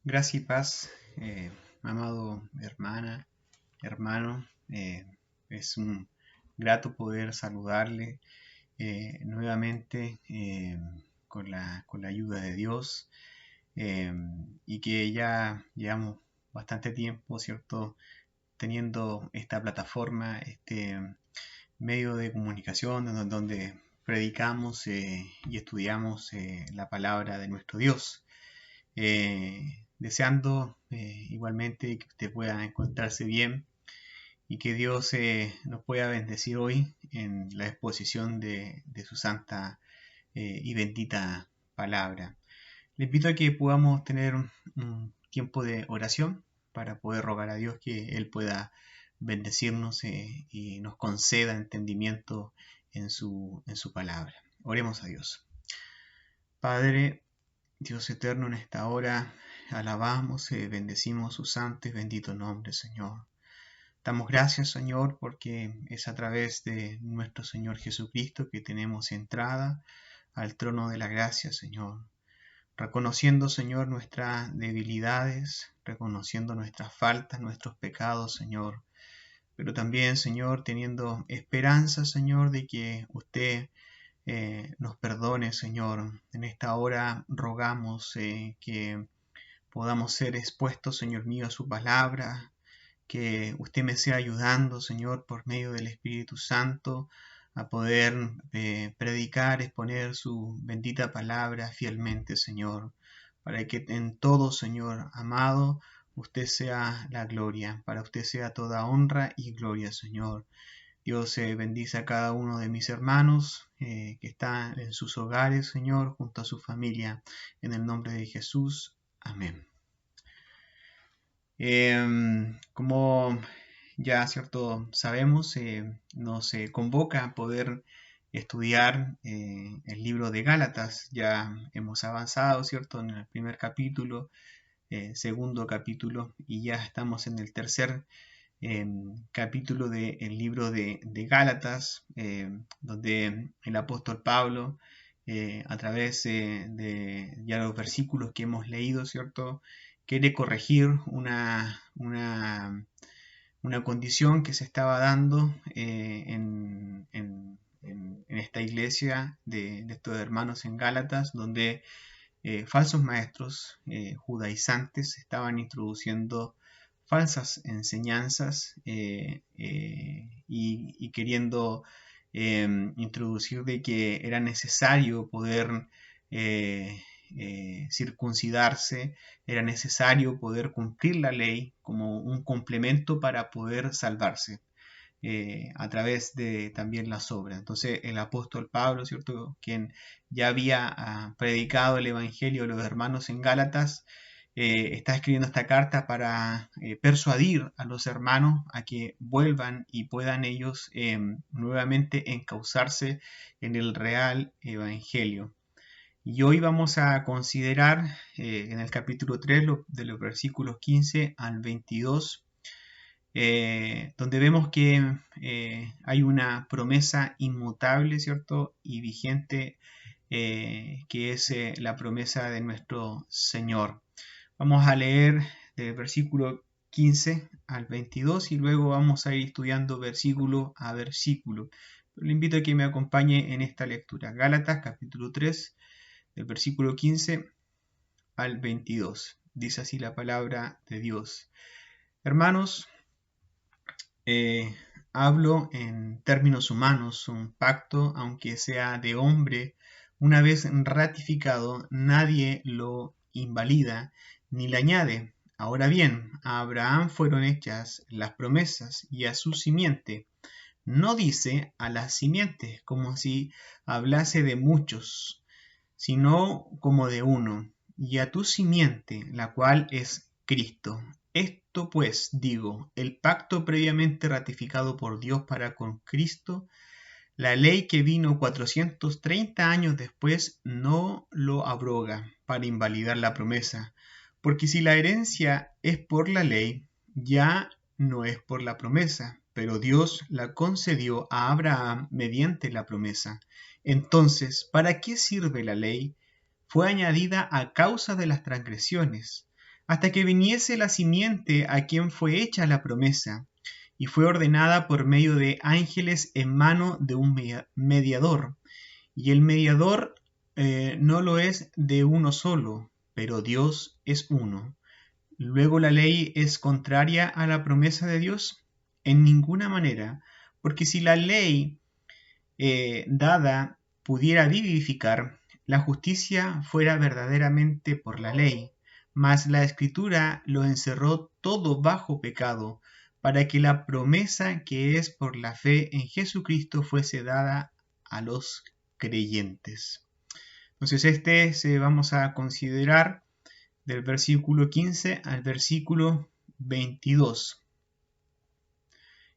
Gracia y paz, amado hermano. Es un grato poder saludarle nuevamente con la ayuda de Dios eh, y que ya llevamos bastante tiempo, ¿cierto? Teniendo esta plataforma, este medio de comunicación donde predicamos y estudiamos la palabra de nuestro Dios. Deseando igualmente que usted pueda encontrarse bien y que Dios nos pueda bendecir hoy en la exposición de su santa y bendita palabra. Le invito a que podamos tener un tiempo de oración para poder rogar a Dios que Él pueda bendecirnos y nos conceda entendimiento en su palabra. Oremos a Dios. Padre, Dios eterno, en esta hora alabamos y bendecimos su santo y bendito nombre, Señor. Damos gracias, Señor, porque es a través de nuestro Señor Jesucristo que tenemos entrada al trono de la gracia, Señor. Reconociendo, Señor, nuestras debilidades, reconociendo nuestras faltas, nuestros pecados, Señor. Pero también, Señor, teniendo esperanza, Señor, de que usted nos perdone, Señor. En esta hora rogamos que podamos ser expuestos, Señor mío, a su palabra, que usted me sea ayudando, Señor, por medio del Espíritu Santo, a poder predicar, exponer su bendita palabra fielmente, Señor, para que en todo, Señor amado, usted sea la gloria, para usted sea toda honra y gloria, Señor. Dios bendice a cada uno de mis hermanos que están en sus hogares, Señor, junto a su familia, en el nombre de Jesús. Amén. Como ya cierto sabemos, nos convoca a poder estudiar el libro de Gálatas. Ya hemos avanzado, cierto, en el primer capítulo, segundo capítulo, y ya estamos en el tercer capítulo del libro de Gálatas, donde el apóstol Pablo, a través de ya los versículos que hemos leído, ¿cierto?, quiere corregir una condición que se estaba dando en esta iglesia de estos hermanos en Gálatas, donde falsos maestros judaizantes estaban introduciendo falsas enseñanzas y queriendo introducir de que era necesario poder circuncidarse, era necesario poder cumplir la ley como un complemento para poder salvarse. A través de también las obras. Entonces el apóstol Pablo, ¿cierto?, quien ya había predicado el Evangelio a los hermanos en Gálatas, está escribiendo esta carta para persuadir a los hermanos a que vuelvan y puedan ellos nuevamente encauzarse en el real Evangelio. Y hoy vamos a considerar en el capítulo 3 de los versículos 15 al 22, donde vemos que hay una promesa inmutable, ¿cierto?, y vigente, que es la promesa de nuestro Señor. Vamos a leer del versículo 15 al 22 y luego vamos a ir estudiando versículo a versículo. Pero le invito a que me acompañe en esta lectura. Gálatas capítulo 3, del versículo 15 al 22. Dice así la palabra de Dios. Hermanos, hablo en términos humanos. Un pacto, aunque sea de hombre, una vez ratificado, nadie lo invalida ni le añade. Ahora bien, a Abraham fueron hechas las promesas y a su simiente. No dice a las simientes como si hablase de muchos, sino como de uno, y a tu simiente, la cual es Cristo. Esto pues, digo, el pacto previamente ratificado por Dios para con Cristo, la ley que vino 430 años después no lo abroga para invalidar la promesa, porque si la herencia es por la ley, ya no es por la promesa, pero Dios la concedió a Abraham mediante la promesa. Entonces, ¿para qué sirve la ley? Fue añadida a causa de las transgresiones, hasta que viniese la simiente a quien fue hecha la promesa, y fue ordenada por medio de ángeles en mano de un mediador. Y el mediador no lo es de uno solo, pero Dios es uno. Luego la ley es contraria a la promesa de Dios en ninguna manera, porque si la ley dada pudiera vivificar, la justicia fuera verdaderamente por la ley, mas la Escritura lo encerró todo bajo pecado, para que la promesa que es por la fe en Jesucristo fuese dada a los creyentes. Entonces vamos a considerar del versículo 15 al versículo 22.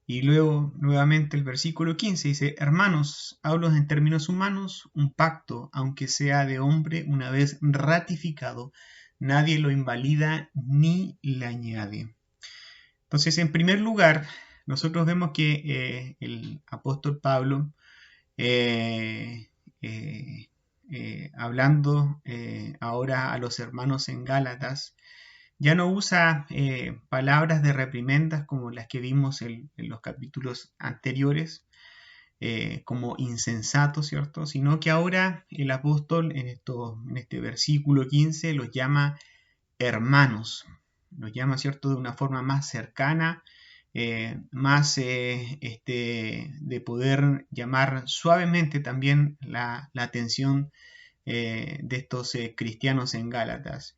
Y luego nuevamente el versículo 15 dice: hermanos, hablo en términos humanos, un pacto, aunque sea de hombre, una vez ratificado, nadie lo invalida ni le añade. Entonces, en primer lugar, nosotros vemos que el apóstol Pablo, hablando ahora a los hermanos en Gálatas, ya no usa palabras de reprimendas como las que vimos en los capítulos anteriores, como insensato, ¿cierto? Sino que ahora el apóstol en este versículo 15 los llama hermanos, los llama, ¿cierto?, de una forma más cercana, más de poder llamar suavemente también la atención de estos cristianos en Gálatas.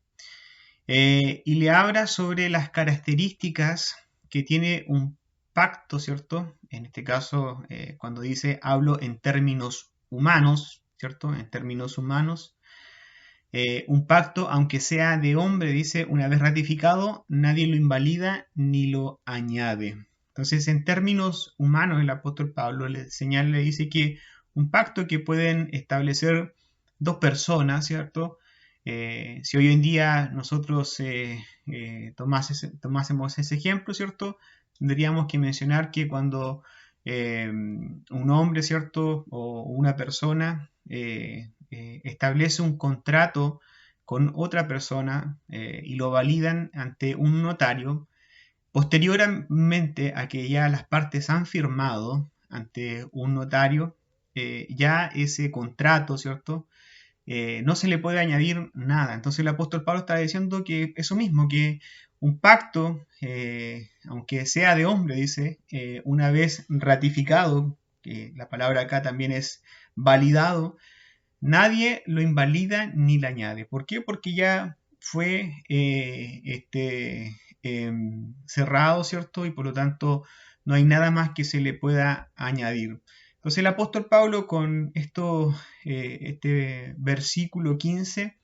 Y le habla sobre las características que tiene un pacto, ¿cierto? En este caso, cuando dice hablo en términos humanos, ¿cierto? En términos humanos. Un pacto, aunque sea de hombre, dice, una vez ratificado, nadie lo invalida ni lo añade. Entonces, en términos humanos, el apóstol Pablo le dice que un pacto que pueden establecer dos personas, ¿cierto? Si hoy en día nosotros tomásemos ese ejemplo, ¿cierto? Tendríamos que mencionar que cuando un hombre, ¿cierto? O una persona establece un contrato con otra persona y lo validan ante un notario, posteriormente a que ya las partes han firmado ante un notario, ya ese contrato, ¿cierto? No se le puede añadir nada. Entonces el apóstol Pablo está diciendo que eso mismo, que un pacto, aunque sea de hombre, dice, una vez ratificado, que la palabra acá también es validado, nadie lo invalida ni le añade. ¿Por qué? Porque ya fue cerrado, ¿cierto? Y por lo tanto no hay nada más que se le pueda añadir. Entonces el apóstol Pablo con este versículo 15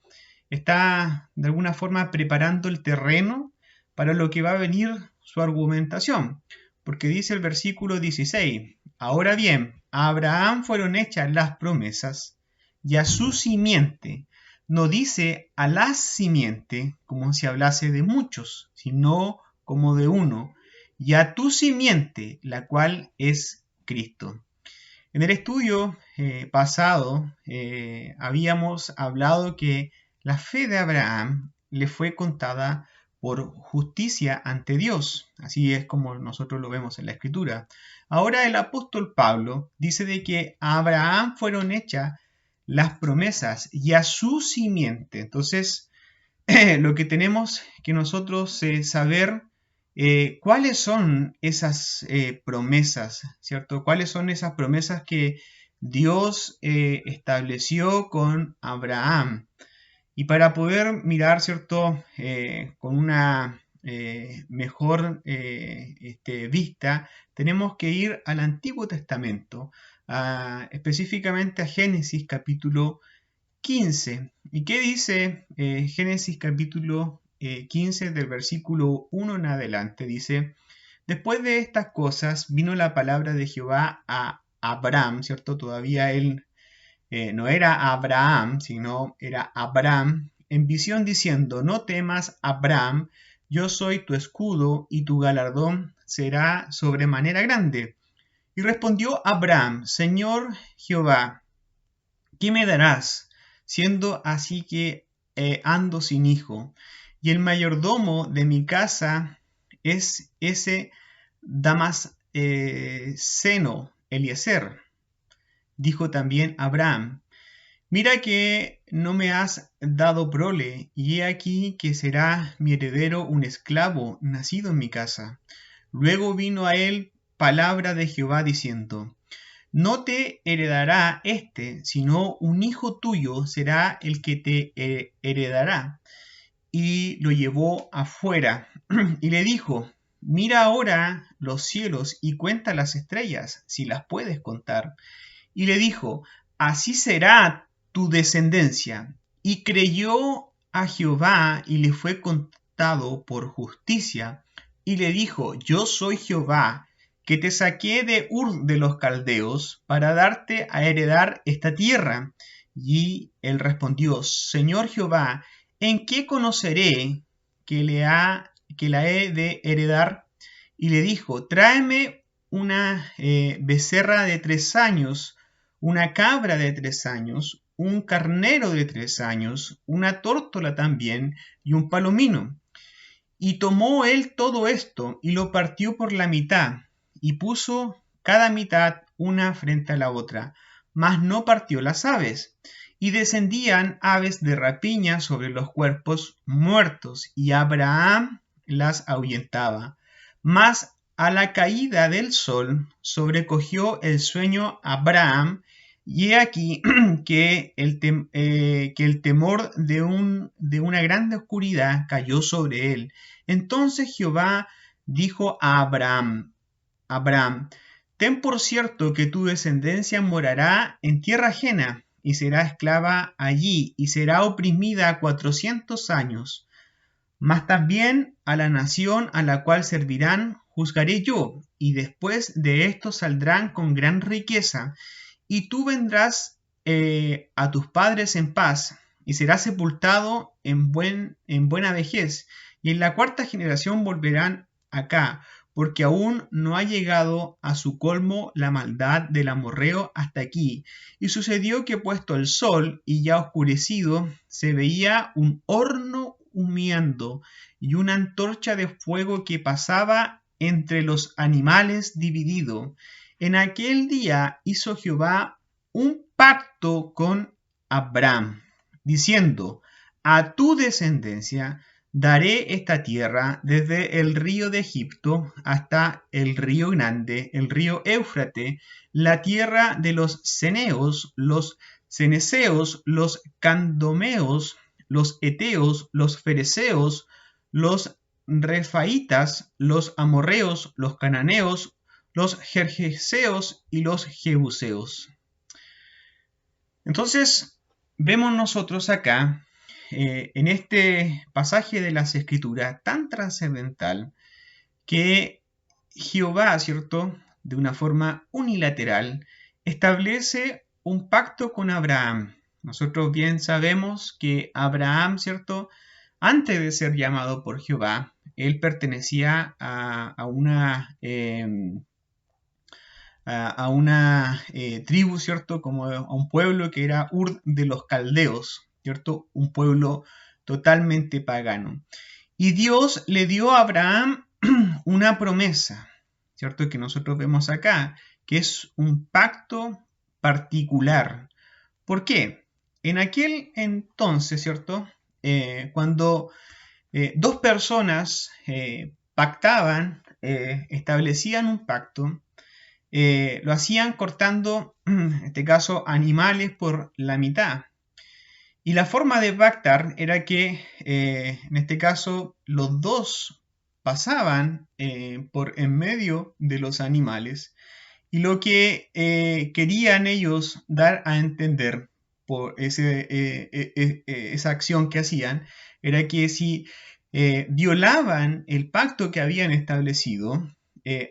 está de alguna forma preparando el terreno para lo que va a venir su argumentación. Porque dice el versículo 16, ahora bien, a Abraham fueron hechas las promesas y a su simiente. No dice a la simiente como si hablase de muchos, sino como de uno, y a tu simiente, la cual es Cristo. En el estudio pasado habíamos hablado que la fe de Abraham le fue contada por justicia ante Dios. Así es como nosotros lo vemos en la Escritura. Ahora el apóstol Pablo dice de que a Abraham fueron hechas las promesas y a su simiente. Entonces, lo que tenemos que nosotros saber cuáles son esas promesas, ¿cierto? ¿Cuáles son esas promesas que Dios estableció con Abraham? Y para poder mirar, ¿cierto? Con una mejor vista, tenemos que ir al Antiguo Testamento, específicamente a Génesis capítulo 15. ¿Y qué dice Génesis capítulo 15 del versículo 1 en adelante? Dice, después de estas cosas vino la palabra de Jehová a Abraham, ¿cierto? Todavía él no era Abraham, sino era Abram, en visión diciendo, no temas, Abram, yo soy tu escudo y tu galardón será sobremanera grande. Y respondió Abram, Señor Jehová, ¿qué me darás, siendo así que ando sin hijo? y el mayordomo de mi casa es ese Damasceno, Eliezer. Dijo también Abraham: Mira que no me has dado prole, y he aquí que será mi heredero un esclavo nacido en mi casa. Luego vino a él palabra de Jehová diciendo: No te heredará éste, sino un hijo tuyo será el que te heredará. Y lo llevó afuera y le dijo: Mira ahora los cielos y cuenta las estrellas, si las puedes contar. Y le dijo: Así será tu descendencia. Y creyó a Jehová y le fue contado por justicia. Y le dijo: Yo soy Jehová, que te saqué de Ur de los Caldeos para darte a heredar esta tierra. Y él respondió: Señor Jehová, ¿en qué conoceré que la he de heredar? Y le dijo: Tráeme una becerra de 3 años, una cabra de 3 años, un carnero de 3 años, una tórtola también, y un palomino. Y tomó él todo esto, y lo partió por la mitad, y puso cada mitad una frente a la otra, mas no partió las aves. Y descendían aves de rapiña sobre los cuerpos muertos, y Abraham las ahuyentaba. Mas a la caída del sol sobrecogió el sueño a Abraham, y he aquí que el temor de una grande oscuridad cayó sobre él. Entonces Jehová dijo a Abraham: Abraham, ten por cierto que tu descendencia morará en tierra ajena, y será esclava allí, y será oprimida 400 años. Mas también a la nación a la cual servirán juzgaré yo, y después de esto saldrán con gran riqueza, y tú vendrás a tus padres en paz, y serás sepultado en buena vejez, y en la 4ª generación volverán acá, porque aún no ha llegado a su colmo la maldad del amorreo hasta aquí. Y sucedió que puesto el sol y ya oscurecido, se veía un horno humeando y una antorcha de fuego que pasaba entre los animales dividido. En aquel día hizo Jehová un pacto con Abraham, diciendo: A tu descendencia daré esta tierra desde el río de Egipto hasta el río grande, el río Éufrate, la tierra de los ceneos, los ceneseos, los candomeos, los eteos, los fereceos, los refaitas, los amorreos, los cananeos, los gergeseos y los jebuseos. Entonces, vemos nosotros acá, en este pasaje de las Escrituras tan trascendental, que Jehová, ¿cierto?, de una forma unilateral, establece un pacto con Abraham. Nosotros bien sabemos que Abraham, ¿cierto?, antes de ser llamado por Jehová, él pertenecía a una tribu, ¿cierto?, como a un pueblo que era Ur de los Caldeos, ¿cierto?, un pueblo totalmente pagano. Y Dios le dio a Abraham una promesa, ¿cierto?, que nosotros vemos acá, que es un pacto particular. ¿Por qué? En aquel entonces, ¿cierto?, cuando dos personas pactaban, establecían un pacto, lo hacían cortando, en este caso, animales por la mitad. Y la forma de pactar era que, en este caso, los dos pasaban por en medio de los animales, y lo que querían ellos dar a entender por esa acción que hacían era que si violaban el pacto que habían establecido,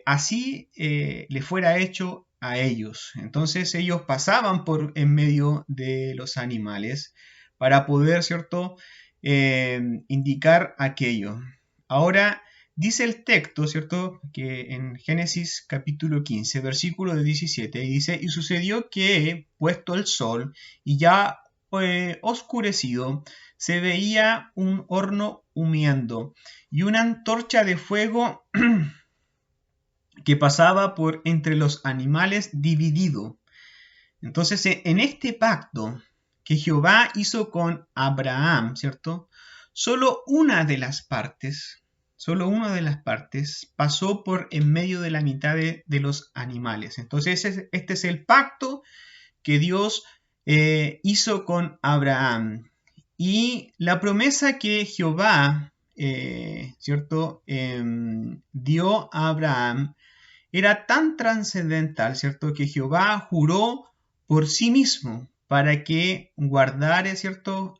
así le fuera hecho a ellos. Entonces ellos pasaban por en medio de los animales para poder, ¿cierto?, indicar aquello. Ahora, dice el texto, ¿cierto?, que en Génesis capítulo 15, versículo 17, dice: Y sucedió que, puesto el sol y ya oscurecido, se veía un horno humeando y una antorcha de fuego que pasaba por entre los animales dividido. Entonces, en este pacto que Jehová hizo con Abraham, ¿cierto? Solo una de las partes pasó por en medio de la mitad de los animales. Entonces, este es el pacto que Dios hizo con Abraham. Y la promesa que Jehová, ¿cierto? Dio a Abraham era tan trascendental, ¿cierto? Que Jehová juró por sí mismo para que guardara, ¿cierto?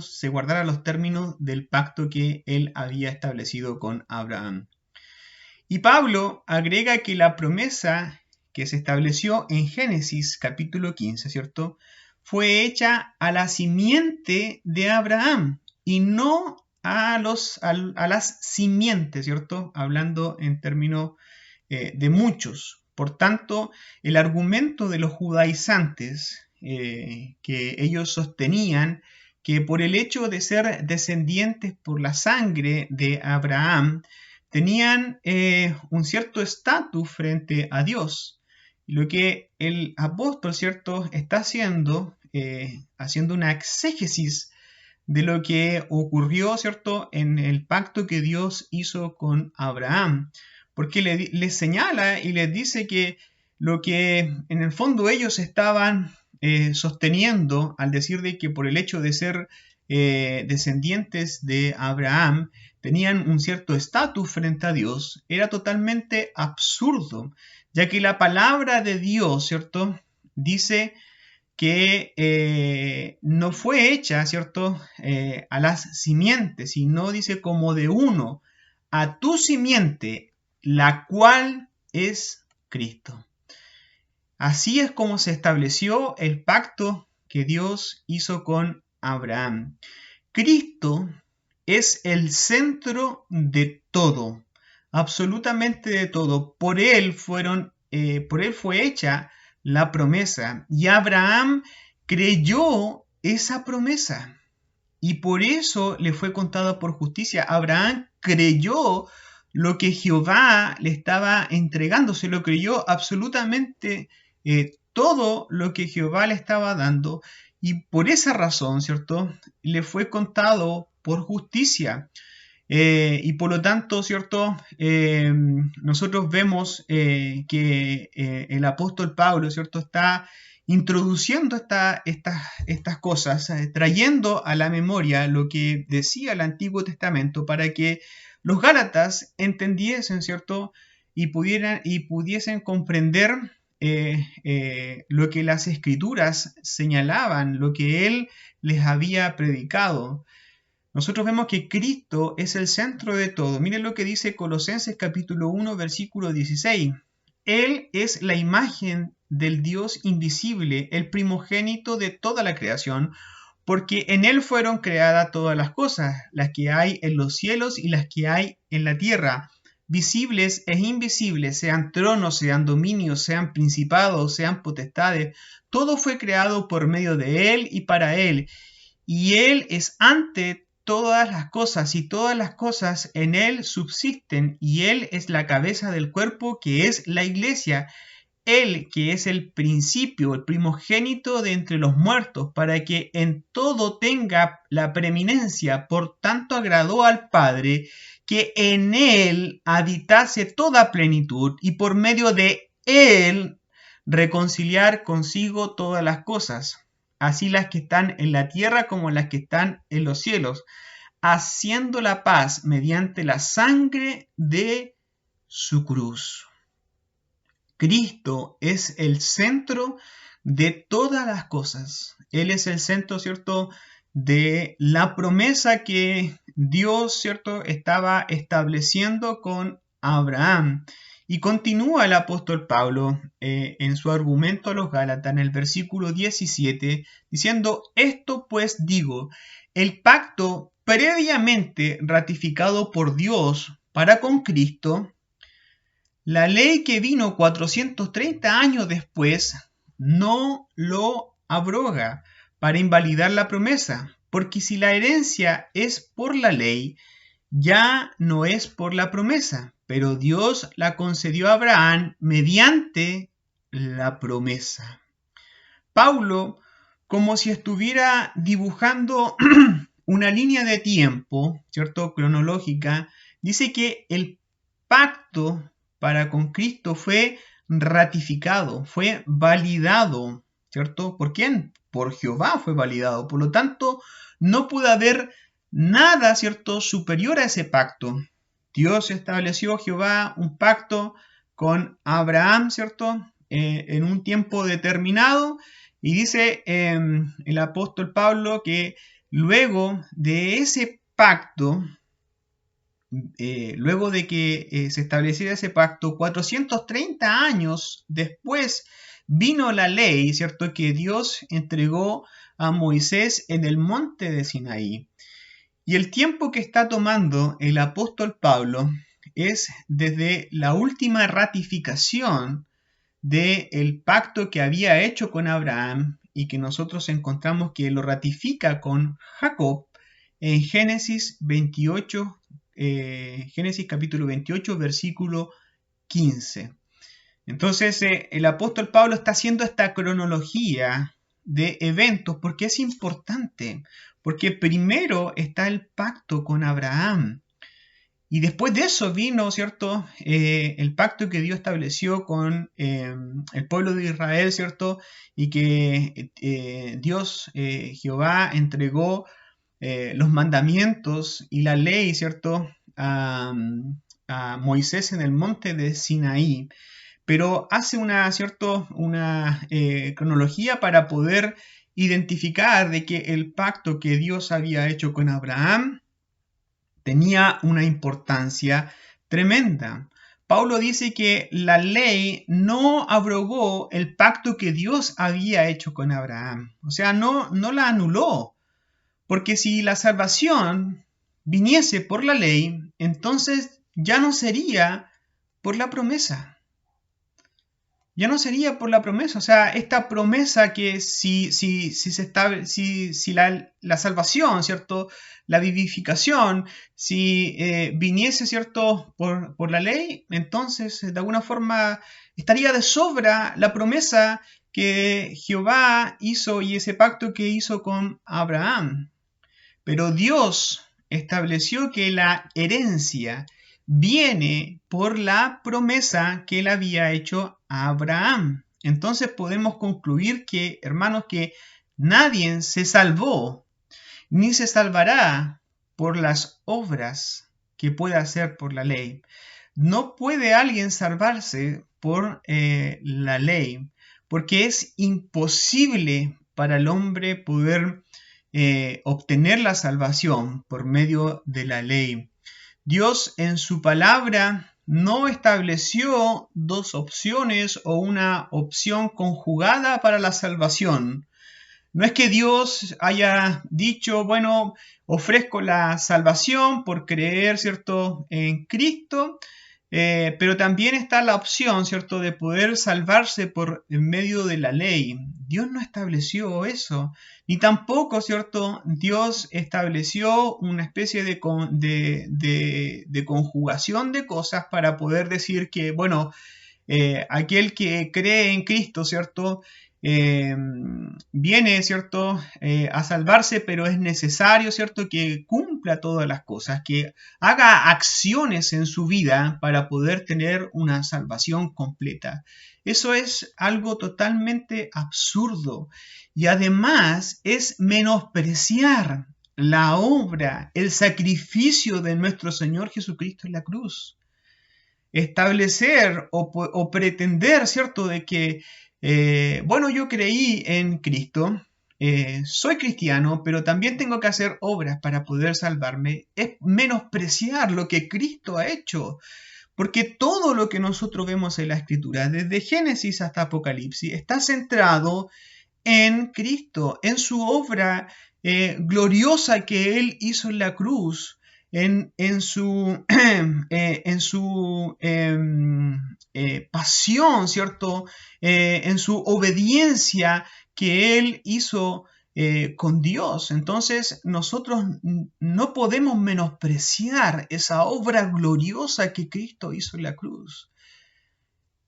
Se guardara los términos del pacto que él había establecido con Abraham. Y Pablo agrega que la promesa que se estableció en Génesis capítulo 15, ¿cierto? Fue hecha a la simiente de Abraham y no a las simientes, ¿cierto? Hablando en términos de muchos. Por tanto, el argumento de los judaizantes que ellos sostenían que por el hecho de ser descendientes por la sangre de Abraham, tenían un cierto estatus frente a Dios. Lo que el apóstol, ¿cierto?, está haciendo una exégesis de lo que ocurrió, ¿cierto?, en el pacto que Dios hizo con Abraham, porque le señala y les dice que lo que en el fondo ellos estaban sosteniendo al decir de que por el hecho de ser descendientes de Abraham tenían un cierto estatus frente a Dios, era totalmente absurdo, ya que la palabra de Dios, ¿cierto?, dice que no fue hecha, ¿cierto?, a las simientes, sino dice como de uno, a tu simiente, la cual es Cristo. Así es como se estableció el pacto que Dios hizo con Abraham. Cristo es el centro de todo, absolutamente de todo. Por él fue hecha la promesa y Abraham creyó esa promesa y por eso le fue contado por justicia. Abraham creyó lo que Jehová le estaba entregando, se lo creyó absolutamente todo lo que Jehová le estaba dando y por esa razón, ¿cierto?, le fue contado por justicia. Y por lo tanto, ¿cierto?, nosotros vemos que el apóstol Pablo, ¿cierto?, está introduciendo estas cosas, trayendo a la memoria lo que decía el Antiguo Testamento para que los Gálatas entendiesen, ¿cierto?, y pudiesen comprender lo que las Escrituras señalaban, lo que él les había predicado. Nosotros vemos que Cristo es el centro de todo. Miren lo que dice Colosenses capítulo 1, versículo 16. Él es la imagen del Dios invisible, el primogénito de toda la creación, porque en Él fueron creadas todas las cosas, las que hay en los cielos y las que hay en la tierra, visibles e invisibles, sean tronos, sean dominios, sean principados, sean potestades. Todo fue creado por medio de Él y para Él. Y Él es ante todas las cosas, y todas las cosas en Él subsisten, y Él es la cabeza del cuerpo, que es la iglesia. Él, que es el principio, el primogénito de entre los muertos, para que en todo tenga la preeminencia. Por tanto agradó al Padre que en Él habitase toda plenitud, y por medio de Él reconciliar consigo todas las cosas, así las que están en la tierra como las que están en los cielos, haciendo la paz mediante la sangre de su cruz. Cristo es el centro de todas las cosas. Él es el centro, ¿cierto?, de la promesa que Dios, ¿cierto?, estaba estableciendo con Abraham. Y continúa el apóstol Pablo en su argumento a los Gálatas en el versículo 17, diciendo: esto pues digo, el pacto previamente ratificado por Dios para con Cristo, la ley que vino 430 años después no lo abroga para invalidar la promesa, porque si la herencia es por la ley, ya no es por la promesa, pero Dios la concedió a Abraham mediante la promesa. Paulo, como si estuviera dibujando una línea de tiempo, ¿cierto? Cronológica, dice que el pacto para con Cristo fue ratificado, fue validado, ¿cierto? ¿Por quién? Por Jehová fue validado. Por lo tanto, no pudo haber nada, ¿cierto?, superior a ese pacto. Dios estableció, Jehová, un pacto con Abraham, ¿cierto?, en un tiempo determinado, y dice el apóstol Pablo que luego de ese pacto, luego de que se estableciera ese pacto, 430 años después vino la ley, ¿cierto?, que Dios entregó a Moisés en el monte de Sinaí. Y el tiempo que está tomando el apóstol Pablo es desde la última ratificación del pacto que había hecho con Abraham y que nosotros encontramos que lo ratifica con Jacob en Génesis 28, Génesis capítulo 28, versículo 15. Entonces el apóstol Pablo está haciendo esta cronología de eventos porque es importante, porque primero está el pacto con Abraham. Y después de eso vino, ¿cierto?, el pacto que Dios estableció con el pueblo de Israel, ¿cierto? Y que Dios, Jehová, entregó los mandamientos y la ley, ¿cierto?, a Moisés en el monte de Sinaí. Pero hace una cronología para poder identificar de que el pacto que Dios había hecho con Abraham tenía una importancia tremenda. Paulo dice que la ley no abrogó el pacto que Dios había hecho con Abraham. O sea, no la anuló. Porque si la salvación viniese por la ley, entonces ya no sería por la promesa. Ya no sería por la promesa. O sea, esta promesa que si la salvación, ¿cierto?, la vivificación, si viniese, ¿cierto?, por la ley, entonces de alguna forma estaría de sobra la promesa que Jehová hizo y ese pacto que hizo con Abraham. Pero Dios estableció que la herencia viene por la promesa que él había hecho a Abraham. Entonces podemos concluir que, hermanos, que nadie se salvó ni se salvará por las obras que pueda hacer por la ley. No puede alguien salvarse por la ley, porque es imposible para el hombre poder obtener la salvación por medio de la ley. Dios en su palabra no estableció dos opciones o una opción conjugada para la salvación. No es que Dios haya dicho, bueno, ofrezco la salvación por creer, ¿cierto?, en Cristo, pero también está la opción, ¿cierto?, de poder salvarse por en medio de la ley. Dios no estableció eso, ni tampoco, ¿cierto?, Dios estableció una especie de conjugación de cosas para poder decir que, bueno, aquel que cree en Cristo, ¿cierto?, viene, ¿cierto?, a salvarse, pero es necesario, ¿cierto?, que cumpla todas las cosas, que haga acciones en su vida para poder tener una salvación completa. Eso es algo totalmente absurdo y además es menospreciar la obra, el sacrificio de nuestro Señor Jesucristo en la cruz. Establecer o pretender, ¿cierto?, de que bueno, yo creí en Cristo, soy cristiano, pero también tengo que hacer obras para poder salvarme, es menospreciar lo que Cristo ha hecho. Porque todo lo que nosotros vemos en la Escritura, desde Génesis hasta Apocalipsis, está centrado en Cristo, en su obra gloriosa que Él hizo en la cruz, en su pasión, ¿cierto? En su obediencia que Él hizo con Dios. Entonces nosotros no podemos menospreciar esa obra gloriosa que Cristo hizo en la cruz.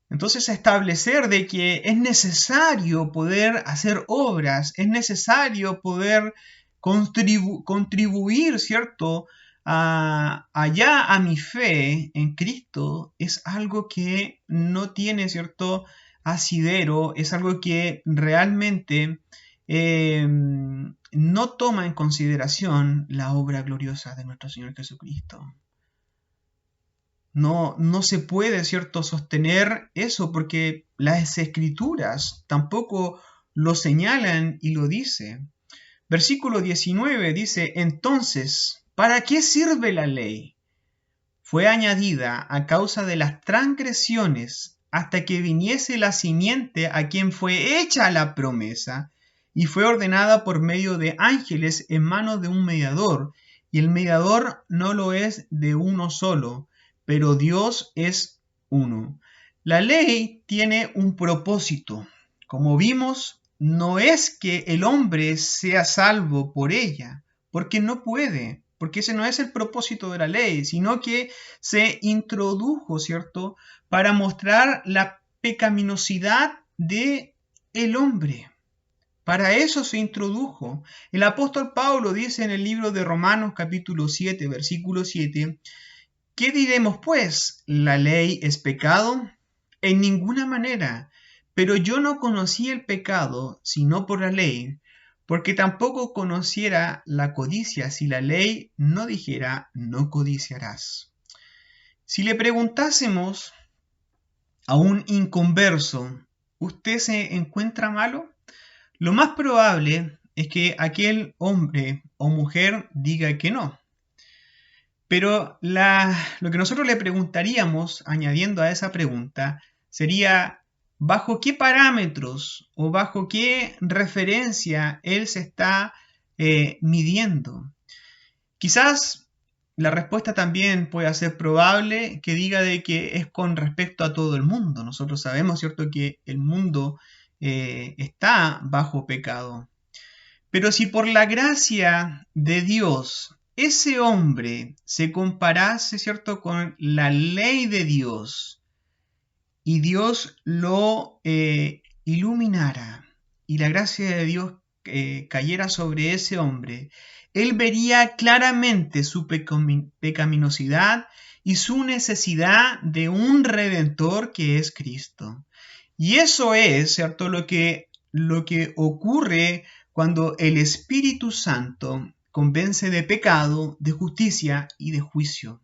Entonces establecer de que es necesario poder hacer obras, es necesario poder contribuir, ¿cierto? Allá a mi fe en Cristo, es algo que no tiene, ¿cierto? Asidero, es algo que realmente no toma en consideración la obra gloriosa de nuestro Señor Jesucristo. No se puede, ¿cierto?, sostener eso porque las escrituras tampoco lo señalan y lo dicen. Versículo 19 dice, entonces, ¿para qué sirve la ley? Fue añadida a causa de las transgresiones hasta que viniese la simiente a quien fue hecha la promesa y fue ordenada por medio de ángeles en manos de un mediador, y el mediador no lo es de uno solo, pero Dios es uno. La ley tiene un propósito. Como vimos, no es que el hombre sea salvo por ella, porque no puede, porque ese no es el propósito de la ley, sino que se introdujo, ¿cierto?, para mostrar la pecaminosidad de el hombre. Para eso se introdujo. El apóstol Pablo dice en el libro de Romanos capítulo 7, versículo 7, ¿qué diremos pues? ¿La ley es pecado? En ninguna manera. Pero yo no conocí el pecado sino por la ley, porque tampoco conociera la codicia si la ley no dijera no codiciarás. Si le preguntásemos a un inconverso, ¿usted se encuentra malo? Lo más probable es que aquel hombre o mujer diga que no. Pero lo que nosotros le preguntaríamos, añadiendo a esa pregunta, sería ¿bajo qué parámetros o bajo qué referencia él se está midiendo? Quizás la respuesta también puede ser probable que diga de que es con respecto a todo el mundo. Nosotros sabemos, ¿cierto?, que el mundo está bajo pecado. Pero si por la gracia de Dios ese hombre se comparase, ¿cierto?, con la ley de Dios y Dios lo iluminara y la gracia de Dios cayera sobre ese hombre, él vería claramente su pecaminosidad y su necesidad de un redentor que es Cristo. Y eso es, ¿cierto?, lo que ocurre cuando el Espíritu Santo convence de pecado, de justicia y de juicio.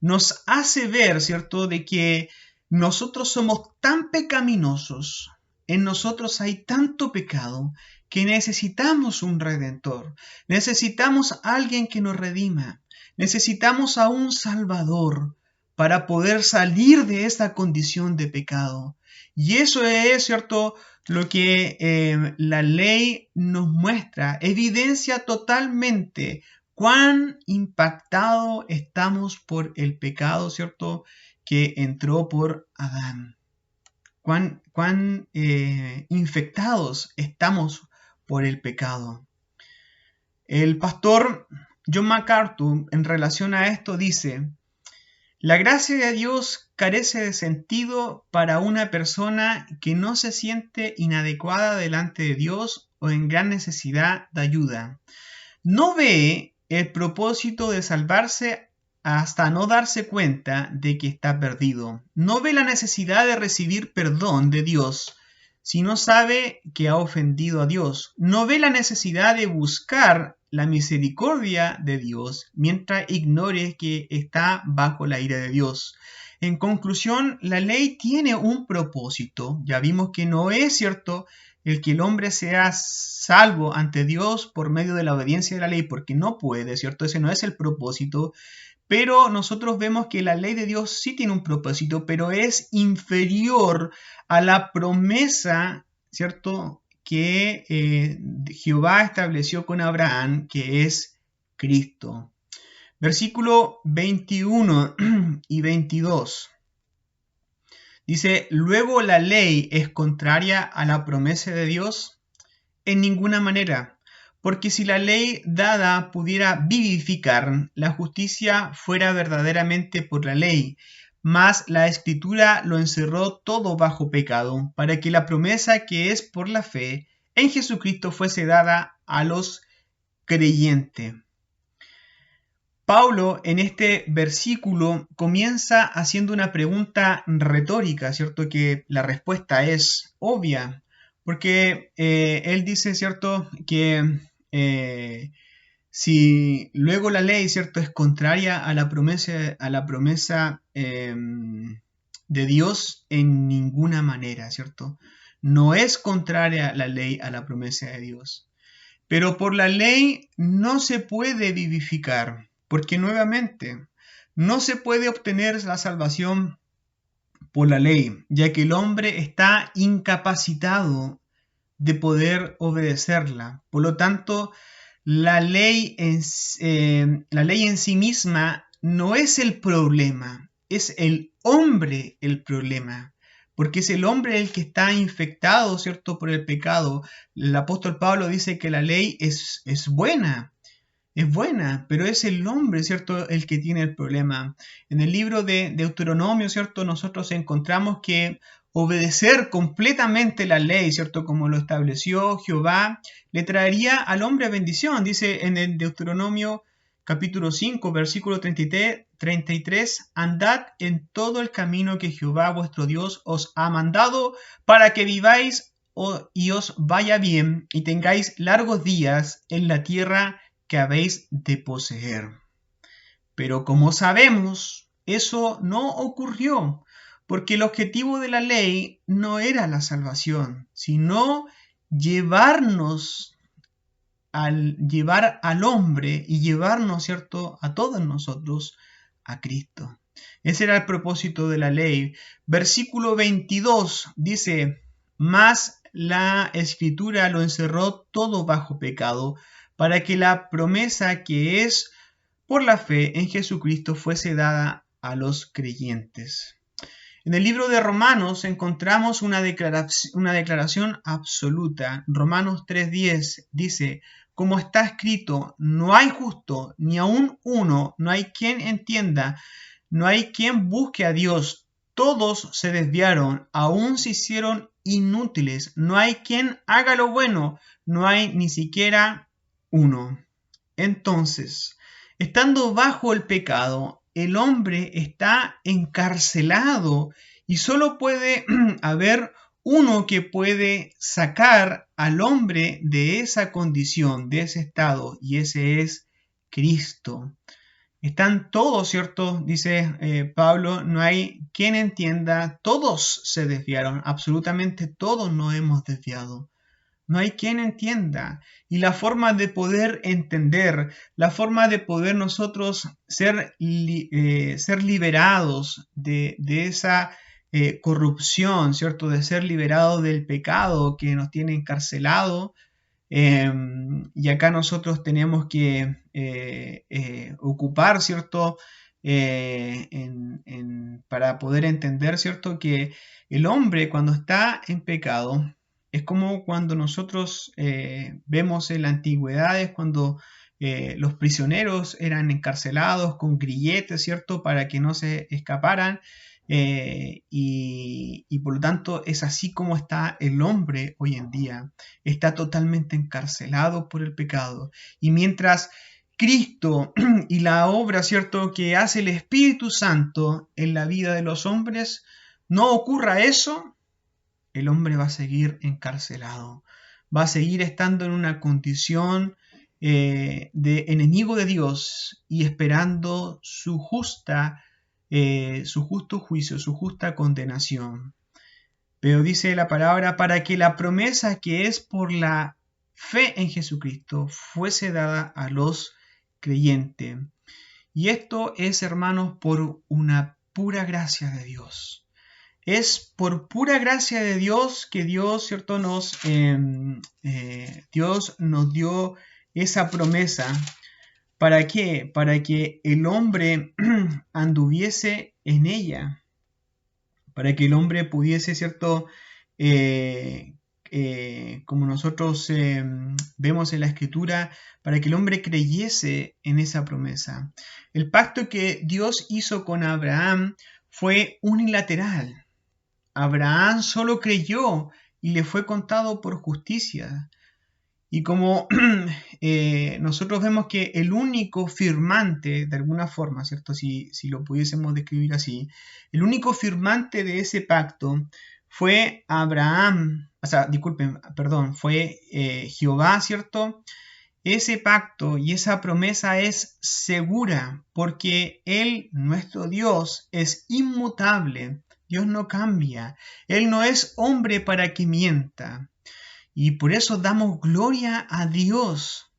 Nos hace ver, ¿cierto?, de que nosotros somos tan pecaminosos, en nosotros hay tanto pecado, que necesitamos un redentor, necesitamos a alguien que nos redima, necesitamos a un Salvador para poder salir de esta condición de pecado. Y eso es, ¿cierto?, lo que la ley nos muestra, evidencia totalmente cuán impactado estamos por el pecado, ¿cierto?, que entró por Adán. Cuán infectados estamos por el pecado. El pastor John MacArthur, en relación a esto, dice: la gracia de Dios carece de sentido para una persona que no se siente inadecuada delante de Dios o en gran necesidad de ayuda. No ve el propósito de salvarse hasta no darse cuenta de que está perdido. No ve la necesidad de recibir perdón de Dios si no sabe que ha ofendido a Dios. No ve la necesidad de buscar la misericordia de Dios mientras ignore que está bajo la ira de Dios. En conclusión, la ley tiene un propósito. Ya vimos que no es cierto el que el hombre sea salvo ante Dios por medio de la obediencia de la ley, porque no puede, ¿cierto? Ese no es el propósito. Pero nosotros vemos que la ley de Dios sí tiene un propósito, pero es inferior a la promesa, ¿cierto?, que Jehová estableció con Abraham, que es Cristo. Versículo 21 y 22. Dice, ¿luego la ley es contraria a la promesa de Dios? En ninguna manera, porque si la ley dada pudiera vivificar, la justicia fuera verdaderamente por la ley. Mas la Escritura lo encerró todo bajo pecado, para que la promesa que es por la fe en Jesucristo fuese dada a los creyentes. Pablo en este versículo comienza haciendo una pregunta retórica, ¿cierto? Que la respuesta es obvia, porque él dice, ¿cierto? Que si luego la ley, ¿cierto? Es contraria a la promesa de Dios en ninguna manera, ¿cierto? No es contraria la ley a la promesa de Dios. Pero por la ley no se puede vivificar, porque nuevamente no se puede obtener la salvación por la ley, ya que el hombre está incapacitado de poder obedecerla. Por lo tanto, la ley en sí misma no es el problema, es el hombre el problema. Porque es el hombre el que está infectado, ¿cierto?, por el pecado. El apóstol Pablo dice que la ley es buena, pero es el hombre, ¿cierto?, el que tiene el problema. En el libro de Deuteronomio, ¿cierto?, nosotros encontramos que obedecer completamente la ley, ¿cierto?, como lo estableció Jehová, le traería al hombre bendición. Dice en el Deuteronomio capítulo 5, versículo 33, andad en todo el camino que Jehová vuestro Dios os ha mandado para que viváis y os vaya bien y tengáis largos días en la tierra que habéis de poseer. Pero como sabemos, eso no ocurrió, porque el objetivo de la ley no era la salvación, sino llevar al hombre y llevarnos, ¿cierto?, a todos nosotros a Cristo. Ese era el propósito de la ley. Versículo 22 dice, mas la Escritura lo encerró todo bajo pecado, para que la promesa que es por la fe en Jesucristo fuese dada a los creyentes. En el libro de Romanos encontramos una declaración absoluta. Romanos 3:10 dice, como está escrito, no hay justo, ni aun uno, no hay quien entienda, no hay quien busque a Dios. Todos se desviaron, aún se hicieron inútiles. No hay quien haga lo bueno, no hay ni siquiera uno. Entonces, estando bajo el pecado, el hombre está encarcelado y solo puede haber uno que puede sacar al hombre de esa condición, de ese estado, y ese es Cristo. Están todos, ¿cierto? Dice Pablo, no hay quien entienda, todos se desviaron, absolutamente todos nos hemos desviado. No hay quien entienda. Y la forma de poder entender, la forma de poder nosotros ser liberados de esa corrupción, ¿cierto? De ser liberados del pecado que nos tiene encarcelado. Y acá nosotros tenemos que ocupar, ¿cierto? Para poder entender, ¿cierto? Que el hombre cuando está en pecado, es como cuando nosotros vemos en la antigüedad, cuando los prisioneros eran encarcelados con grilletes, ¿cierto? Para que no se escaparan. Y por lo tanto es así como está el hombre hoy en día. Está totalmente encarcelado por el pecado. Y mientras Cristo y la obra, ¿cierto?, que hace el Espíritu Santo en la vida de los hombres, no ocurra eso, el hombre va a seguir encarcelado, va a seguir estando en una condición de enemigo de Dios y esperando su justo juicio, su justa condenación. Pero dice la palabra, para que la promesa que es por la fe en Jesucristo fuese dada a los creyentes. Y esto es, hermanos, por una pura gracia de Dios. Es por pura gracia de Dios que Dios, ¿cierto?, Dios nos dio esa promesa. ¿Para qué? Para que el hombre anduviese en ella. Para que el hombre pudiese, ¿cierto?, como nosotros vemos en la Escritura, para que el hombre creyese en esa promesa. El pacto que Dios hizo con Abraham fue unilateral. Abraham solo creyó y le fue contado por justicia. Y como nosotros vemos que el único firmante, de alguna forma, ¿cierto? Si lo pudiésemos describir así, el único firmante de ese pacto fue Abraham, o sea, disculpen, perdón, fue Jehová, ¿cierto? Ese pacto y esa promesa es segura porque Él, nuestro Dios, es inmutable. Dios no cambia. Él no es hombre para que mienta. Y por eso damos gloria a Dios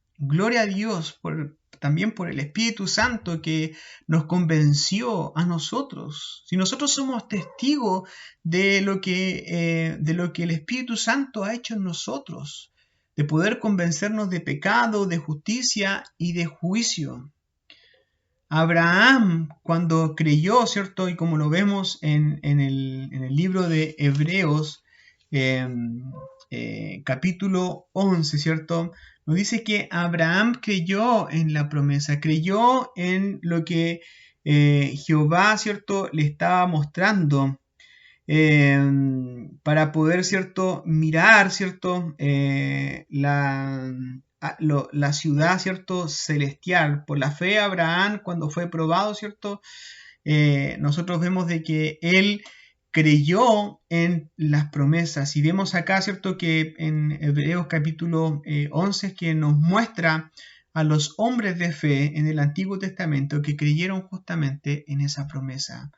también por el Espíritu Santo que nos convenció a nosotros. Si nosotros somos testigos de lo que el Espíritu Santo ha hecho en nosotros, de poder convencernos de pecado, de justicia y de juicio. Abraham, cuando creyó, ¿cierto? Y como lo vemos en el libro de Hebreos, capítulo 11, ¿cierto? Nos dice que Abraham creyó en la promesa, creyó en lo que Jehová, ¿cierto?, le estaba mostrando para poder, ¿cierto?, mirar, ¿cierto?, la ciudad, ¿cierto?, celestial. Por la fe, Abraham, cuando fue probado, ¿cierto?, nosotros vemos de que él creyó en las promesas. Y vemos acá, ¿cierto?, que en Hebreos capítulo 11 que nos muestra a los hombres de fe en el Antiguo Testamento que creyeron justamente en esa promesa.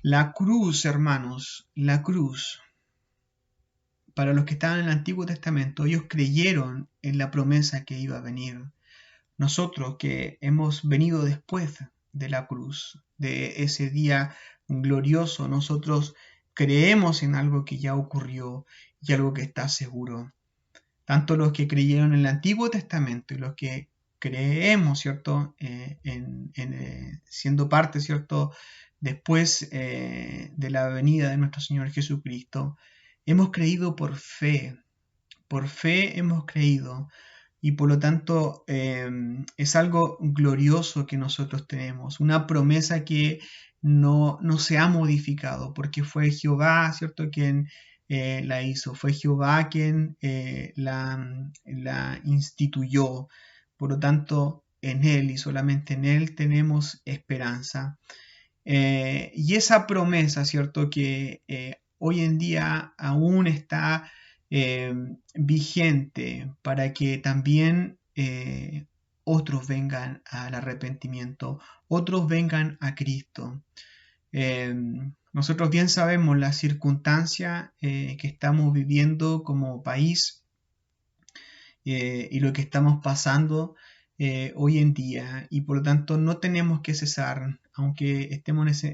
La cruz, hermanos, la cruz, para los que estaban en el Antiguo Testamento, ellos creyeron en la promesa que iba a venir. Nosotros que hemos venido después de la cruz, de ese día glorioso, nosotros creemos en algo que ya ocurrió y algo que está seguro. Tanto los que creyeron en el Antiguo Testamento y los que creemos, ¿cierto?, siendo parte, ¿cierto?, después de la venida de nuestro Señor Jesucristo, hemos creído por fe hemos creído, y por lo tanto es algo glorioso que nosotros tenemos, una promesa que no se ha modificado, porque fue Jehová, ¿cierto?, quien la hizo, fue Jehová quien la instituyó, por lo tanto en Él y solamente en Él tenemos esperanza. Y esa promesa, ¿cierto?, que hoy en día aún está vigente para que también otros vengan al arrepentimiento, otros vengan a Cristo. Nosotros bien sabemos la circunstancia que estamos viviendo como país y lo que estamos pasando hoy en día, y por lo tanto no tenemos que cesar, aunque estemos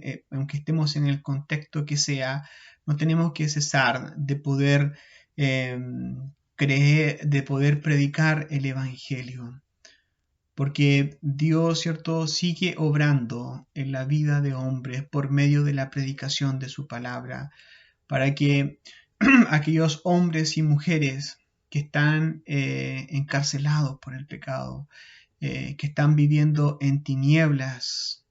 en el contexto que sea, no tenemos que cesar de poder creer, de poder predicar el Evangelio, porque Dios, ¿cierto?, sigue obrando en la vida de hombres por medio de la predicación de su palabra, para que aquellos hombres y mujeres que están encarcelados por el pecado, que están viviendo en tinieblas,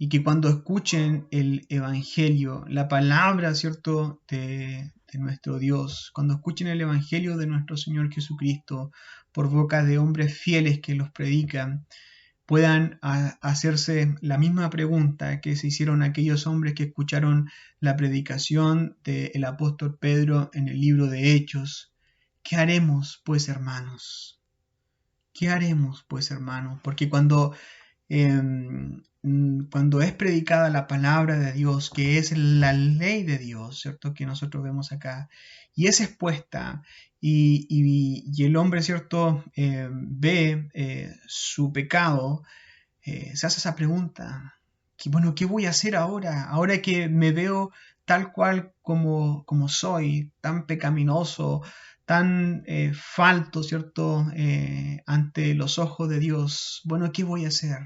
y que cuando escuchen el Evangelio, la palabra, ¿cierto?, de nuestro Dios, cuando escuchen el Evangelio de nuestro Señor Jesucristo por boca de hombres fieles que los predican, puedan hacerse la misma pregunta que se hicieron aquellos hombres que escucharon la predicación del apóstol Pedro en el libro de Hechos. ¿Qué haremos, pues, hermanos? ¿Qué haremos, pues, hermanos? Porque cuando es predicada la palabra de Dios, que es la ley de Dios, ¿cierto?, que nosotros vemos acá, y es expuesta, y el hombre, ¿cierto?, ve su pecado, se hace esa pregunta, bueno, ¿qué voy a hacer ahora que me veo tal cual como soy, tan pecaminoso, tan falto, ¿cierto?, ante los ojos de Dios? Bueno, ¿qué voy a hacer?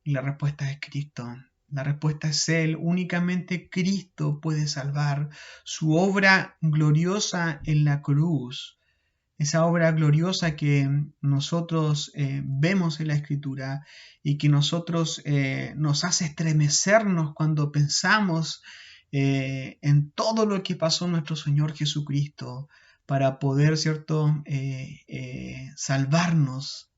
Y la respuesta es Cristo. La respuesta es Él. Únicamente Cristo puede salvar. Su obra gloriosa en la cruz, esa obra gloriosa que nosotros vemos en la Escritura y que nosotros nos hace estremecernos cuando pensamos en todo lo que pasó nuestro Señor Jesucristo para poder, ¿cierto?, salvarnos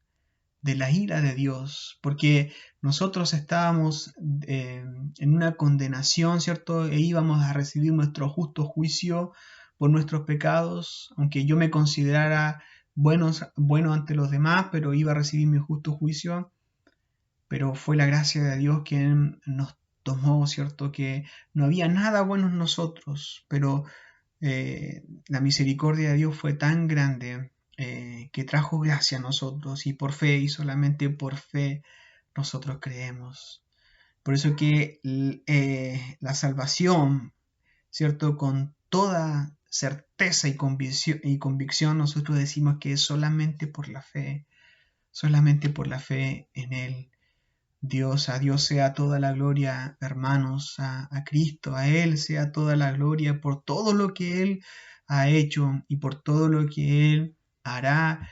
de la ira de Dios, porque nosotros estábamos en una condenación, ¿cierto? E íbamos a recibir nuestro justo juicio por nuestros pecados, aunque yo me considerara bueno ante los demás, pero iba a recibir mi justo juicio, pero fue la gracia de Dios quien nos tomó, ¿cierto? Que no había nada bueno en nosotros, pero la misericordia de Dios fue tan grande que trajo gracia a nosotros y por fe y solamente por fe nosotros creemos. Por eso que la salvación, ¿cierto? Con toda certeza y convicción nosotros decimos que es solamente por la fe en Él. A Dios sea toda la gloria, hermanos, a Cristo, a Él sea toda la gloria por todo lo que Él ha hecho y por todo lo que Él hará,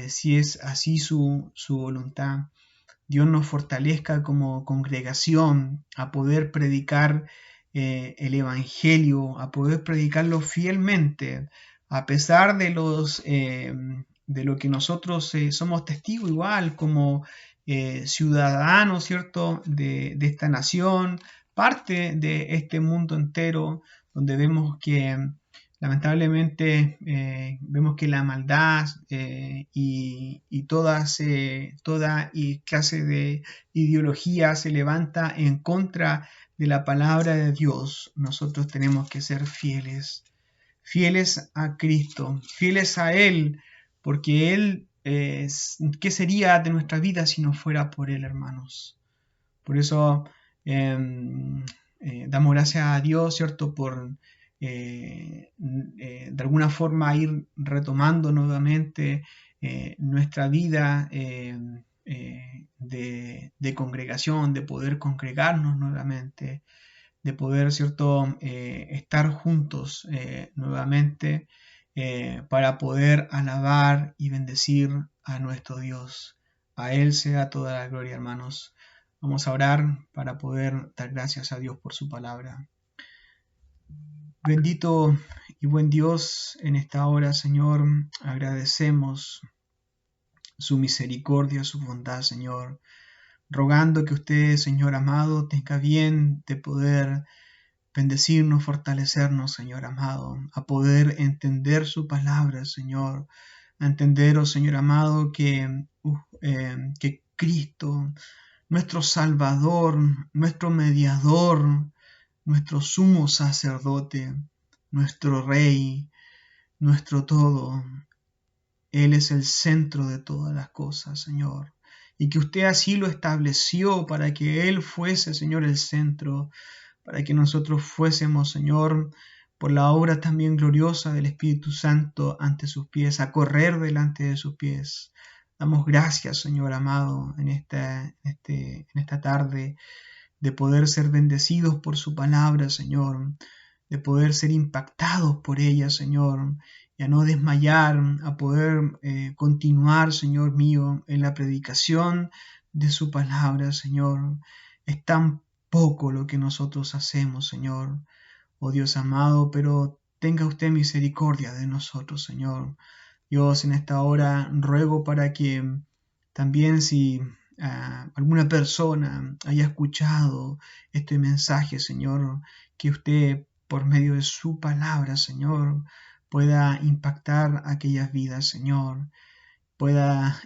si es así su voluntad. Dios nos fortalezca como congregación a poder predicar el Evangelio, a poder predicarlo fielmente, a pesar de lo que nosotros somos testigos igual como ciudadanos, ¿cierto?, de esta nación, parte de este mundo entero, donde vemos que lamentablemente vemos que la maldad y toda clase de ideología se levanta en contra de la palabra de Dios. Nosotros tenemos que ser fieles a Cristo, fieles a Él, porque Él, ¿qué sería de nuestra vida si no fuera por Él, hermanos? Por eso damos gracias a Dios, ¿cierto?, por de alguna forma ir retomando nuevamente nuestra vida de congregación, de poder congregarnos nuevamente, de poder, ¿cierto?, estar juntos nuevamente para poder alabar y bendecir a nuestro Dios. A Él sea toda la gloria, hermanos. Vamos a orar para poder dar gracias a Dios por su palabra. Bendito y buen Dios, en esta hora, Señor, agradecemos su misericordia, su bondad, Señor, rogando que usted, Señor amado, tenga bien de poder bendecirnos, fortalecernos, Señor amado, a poder entender su palabra, Señor, a entender, oh Señor amado, que Cristo, nuestro Salvador, nuestro mediador, nuestro sumo sacerdote, nuestro Rey, nuestro todo, Él es el centro de todas las cosas, Señor, y que usted así lo estableció para que Él fuese, Señor, el centro, para que nosotros fuésemos, Señor, por la obra también gloriosa del Espíritu Santo ante sus pies, a correr delante de sus pies. Damos gracias, Señor amado, en esta tarde, de poder ser bendecidos por su palabra, Señor, de poder ser impactados por ella, Señor, y a no desmayar, a poder continuar, Señor mío, en la predicación de su palabra, Señor. Es tan poco lo que nosotros hacemos, Señor, oh Dios amado, pero tenga usted misericordia de nosotros, Señor. Dios, en esta hora ruego para que también si alguna persona haya escuchado este mensaje, Señor, que usted por medio de su palabra, Señor, pueda impactar aquellas vidas, Señor, pueda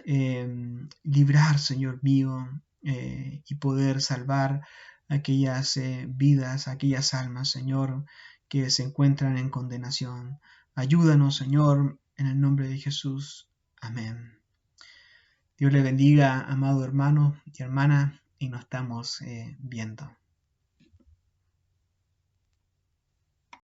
librar, Señor mío, y poder salvar aquellas vidas, aquellas almas, Señor, que se encuentran en condenación. Ayúdanos, Señor, en el nombre de Jesús. Amén. Dios le bendiga, amado hermano y hermana, y nos estamos viendo.